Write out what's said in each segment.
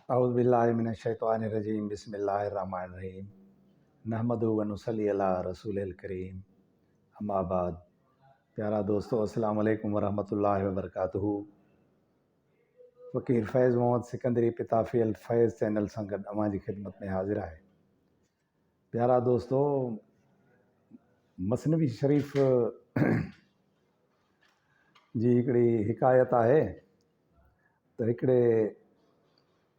औज़ुबिल्लाहिमिनश्शैतानिर्रजीम बिस्मिल्लाहिर्रहमानिर्रहीम नहमदुहु व नुसल्ली अला रसूलिल करीम अम्मा बाद। प्यारा दोस्तों, अस्सलाम वालेकुम व रहमतुल्लाहि व बरकातुहू। फ़कीर फैज़ मोहम्मद सिकंदरी पिताफ़ी फैज़ चैनल संगत अवां जी ख़िदमत में हाज़िर है। प्यारा दोस्तों, मसनवी शरीफ़ जी हिकिड़ी हिकायत आहे त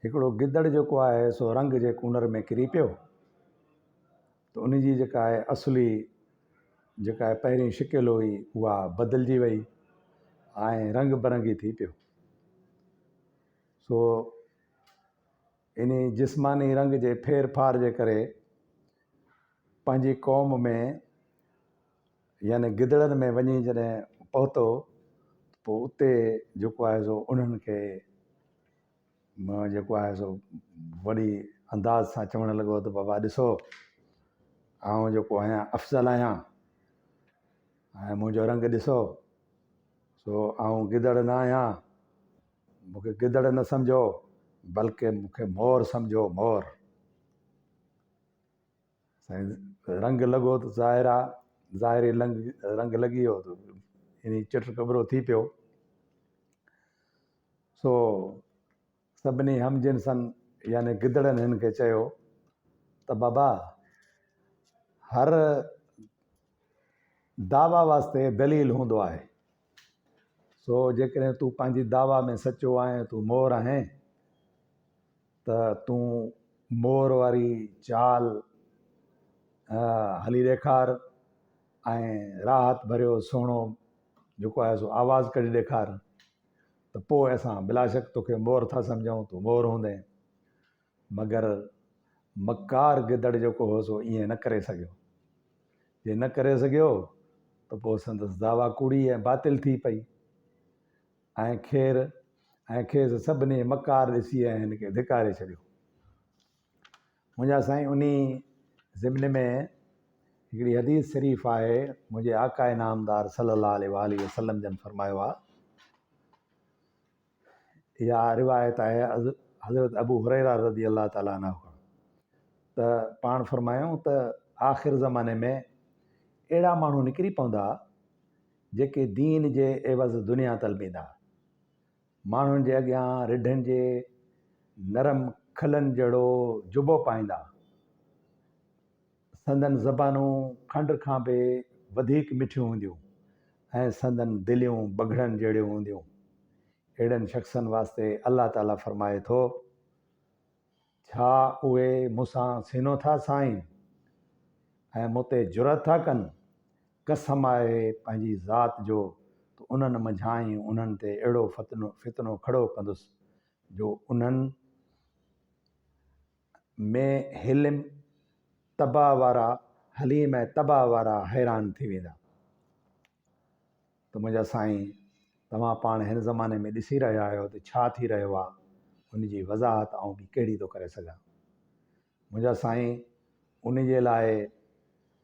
हिकिड़ो गिदड़ जेको आहे सो रंग जे कूनर में किरी पियो, त उन जी जेका आहे असली जेका आहे पहिरीं शिकिल हुई उहा बदिलजी वई ऐं रंग बरंगी थी पियो। सो इन जिस्मानी रंग जे फेर फार जे करे पंहिंजी क़ौम में यानी गिदड़नि में वञी जॾहिं पहुतो, पोइ उते जेको आहे सो उन्हनि खे जेको आहे सो वॾी अंदाज़ सां चवणु लॻो त बाबा ॾिसो, आउं जेको आहियां अफ़ज़ल आहियां ऐं मुंहिंजो रंग ॾिसो, सो आउं गिदड़ न आहियां, मूंखे गिदड़ न सम्झो बल्कि मूंखे मोर सम्झो, मोर। साईं रंग लॻो त ज़ाहिरी रंग लॻी वियो त इन चिट कबिरो थी पियो। सो सभिनी हमजिन्सनि यानी गिदड़नि हिन खे चयो त बाबा, हर दावा वास्ते दलील हूंदो आहे। सो जेकॾहिं तूं पंहिंजी दावा में सचो आहीं, तूं मोर आहीं, त तूं मोर वारी चाल हली ॾेखार ऐं राहत भरियो सुहिणो जेको आहे सो आवाज़ु कढी ॾेखार, त पोइ असां बिलाशक तोखे मोर था सम्झूं, तूं मोर हूंदे। मगर मकार गिदड़ जेको हो सो ईअं न करे सघियो। जे न करे सघियो त पोइ संदसि दावा कूड़ी ऐं बातिल थी पई ऐं खेसि सभिनी मकार ॾिसी ऐं हिन खे धिकारे छॾियो। मुंहिंजा साईं उन ज़िम्न में हिकिड़ी हदीस शरीफ़ आहे, मुंहिंजे आकाए नामदार सल्लल्लाहु अलैहि वसल्लम जन फरमायो आहे। इहा रिवायत आहे हज़रत अबू हुरैरा रज़ी अल्लाह ताला अन्हु खां, त पाण फरमायूं त आख़िर ज़माने में अहिड़ा माण्हू निकिरी पवंदा जेके दीन जे एवज़ दुनिया तलबींदा, माण्हुनि जे अॻियां रिढनि जे नरम खलनि जहिड़ो जुबो पाईंदा, संदन ज़बानूं खंड खां बि वधीक मिठियूं हूंदियूं ऐं संदन दिलियूं बघड़नि जहिड़ियूं हूंदियूं। अहिड़नि शख़्सनि वास्ते अल्लाह ताला फरमाए थो, छा उहे मूंसां सीनो था साईं ऐं मूं ते जुरत था कनि? कसम आहे पंहिंजी ज़ात जो त उन्हनि मंझाई उन्हनि ते अहिड़ो फितनो खड़ो कंदुसि जो उन्हनि में हिलिम तबाह वारा हलीम ऐं तबाह वारा हैरान थी वेंदा। त मुंहिंजा साईं, तव्हां पाण हिन ज़माने में ॾिसी रहिया आहियो त छा थी रहियो आहे, उनजी वज़ाहत आउं बि कहिड़ी थो करे सघां। मुंहिंजा साईं उन जे लाइ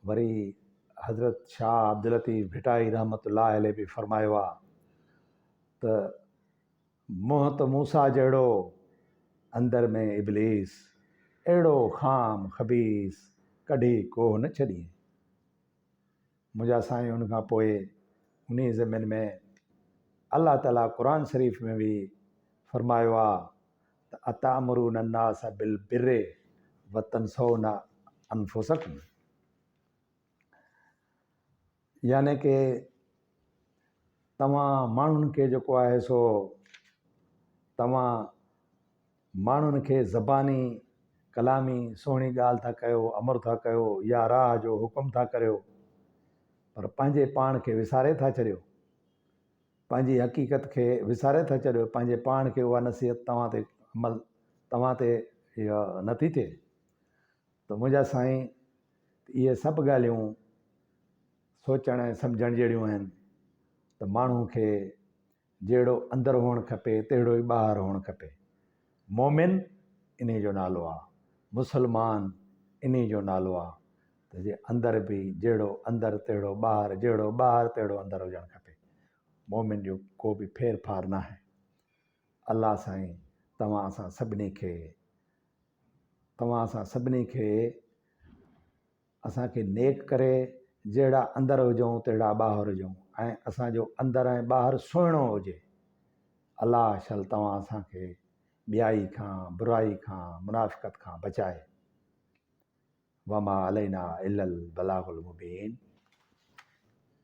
वरी हज़रत शाह अब्दुल लतीफ़ भिटाई रहमतुल्लाह अलैह बि फरमायो आहे त मुंहुं त मूसा जहिड़ो अंदर में इब्लीस, अहिड़ो ख़ाम ख़बीस कढी को न छॾी। मुंहिंजा साईं उन खां पोइ उन ज़मीन में अल्लाह ताला क़ुरान शरीफ़ में बि फरमायो आहे त अतामुरून अन्नास बिल बिर्रि व तंसौना अनफुसकुम, यानी कि तव्हां माण्हुनि खे जेको आहे सो तव्हां माण्हुनि खे ज़बानी कलामी सुहिणी ॻाल्हि था कयो, अमर था कयो या राह जो हुकुम था करियो, पर पंहिंजे पाण खे विसारे था छॾियो, पंहिंजी हक़ीक़त खे विसारे था छॾियो, पंहिंजे पाण खे उहा नसीहत तव्हां ते इहा नथी थिए। त मुंहिंजा साईं इहे सभु ॻाल्हियूं सोचण ऐं सम्झण जहिड़ियूं आहिनि त माण्हू खे जहिड़ो अंदरि हुअणु खपे तहिड़ो ई ॿाहिरि हुअणु खपे। मोमिन इन जो नालो आहे, मुस्लमान इन जो नालो आहे, त जे अंदरि बि जहिड़ो अंदरि तहिड़ो ॿाहिरि, जहिड़ो ॿाहिरि तहिड़ो अंदरि हुजणु खपे। मोमिन जो को बि फेर फार न आहे। अल्लाह साईं तव्हां असां सभिनी खे असांखे नेक करे जहिड़ा अंदरि हुजूं तहिड़ा ॿाहिरि हुजूं ऐं असांजो अंदरि ऐं ॿाहिरि सुहिणो हुजे। अलाह शल तव्हां असांखे ॿियाई खां, बुराई खां, मुनाफ़िक़त खां बचाए। वमा अलैना इल्लल बलागुल मुबीन।